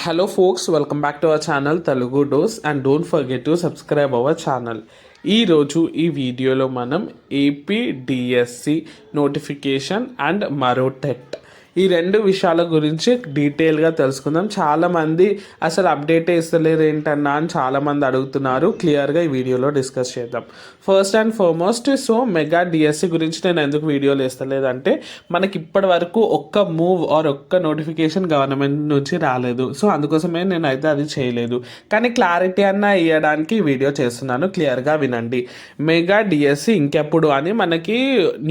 Hello folks, welcome back to our channel Telugu Dose and don't forget to subscribe our channel. ఈరోజు ఈ వీడియోలో మనం AP DSC notification and మరో TET ఈ రెండు విషయాల గురించి డీటెయిల్గా తెలుసుకుందాం. చాలామంది అసలు అప్డేట్ ఇస్తలేరు ఏంటన్నా అని చాలామంది అడుగుతున్నారు. క్లియర్గా ఈ వీడియోలో డిస్కస్ చేద్దాం. First and foremost mega DSC గురించి నేను ఎందుకు వీడియోలు ఇస్తలేదంటే మనకి ఇప్పటి వరకు ఒక్క మూవ్ ఆర్ ఒక్క నోటిఫికేషన్ గవర్నమెంట్ నుంచి రాలేదు. సో అందుకోసమే నేనైతే అది చేయలేదు. కానీ క్లారిటీ అన్న ఇవ్వడానికి ఈ వీడియో చేస్తున్నాను. క్లియర్గా వినండి. మెగా డిఎస్సి ఇంకెప్పుడు అని మనకి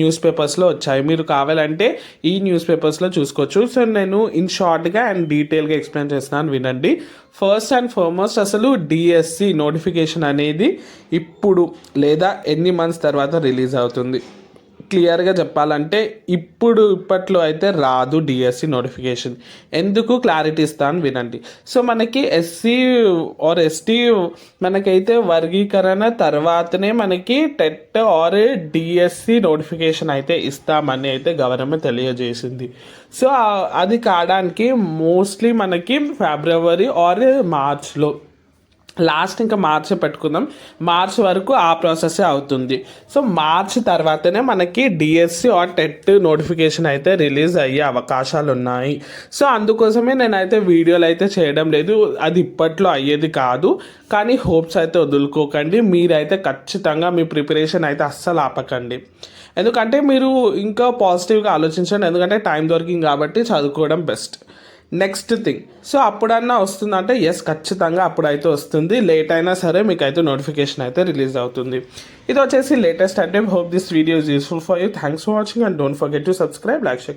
న్యూస్ పేపర్స్లో వచ్చాయి. మీరు కావాలంటే ఈ న్యూస్ పేపర్స్లో చూసుకోవచ్చు. సో నేను ఇన్ షార్ట్గా అండ్ డీటెయిల్గా ఎక్స్ప్లెయిన్ చేస్తున్నాను, వినండి. ఫస్ట్ అండ్ ఫార్మోస్ట్ అసలు డిఎస్సి నోటిఫికేషన్ అనేది ఇప్పుడు లేదా ఎన్ని మంత్స్ తర్వాత రిలీజ్ అవుతుంది? క్లియర్గా చెప్పాలంటే ఇప్పట్లో అయితే రాదు డిఎస్సి నోటిఫికేషన్. ఎందుకు క్లారిటీ ఇస్తాను వినండి. సో మనకి ఎస్సీ ఆర్ ఎస్టీ మనకైతే వర్గీకరణ తర్వాతనే మనకి టెట్ ఆర్ డిఎస్సి నోటిఫికేషన్ అయితే ఇస్తామని అయితే గవర్నమెంట్ తెలియజేసింది. సో అది కావడానికి మోస్ట్లీ మనకి ఫిబ్రవరి ఆర్ మార్చ్లో లాస్ట్, ఇంకా మార్చి పెట్టుకుందాం, మార్చ్ వరకు ఆ ప్రాసెస్ అవుతుంది. సో మార్చ్ తర్వాతనే మనకి డిఎస్సి ఆర్ టెట్ నోటిఫికేషన్ అయితే రిలీజ్ అయ్యే అవకాశాలు ఉన్నాయి. సో అందుకోసమే నేనైతే వీడియోలు అయితే చేయడం లేదు. అది ఇప్పట్లో అయ్యేది కాదు. కానీ హోప్స్ అయితే వదులుకోకండి. మీరైతే ఖచ్చితంగా మీ ప్రిపరేషన్ అయితే అస్సలు ఆపకండి. ఎందుకంటే మీరు ఇంకా పాజిటివ్గా ఆలోచించండి. ఎందుకంటే టైం దొరికింది కాబట్టి చదువుకోవడం బెస్ట్. నెక్స్ట్ థింగ్, సో అప్పుడన్నా వస్తుందంటే ఎస్, ఖచ్చితంగా అప్పుడైతే వస్తుంది. లేట్ అయినా సరే మీకు అయితే నోటిఫికేషన్ అయితే రిలీజ్ అవుతుంది. ఇది వచ్చేసి లేటెస్ట్ అంటే. Hope this video is useful for you. Thanks for watching and don't forget to subscribe, like, share.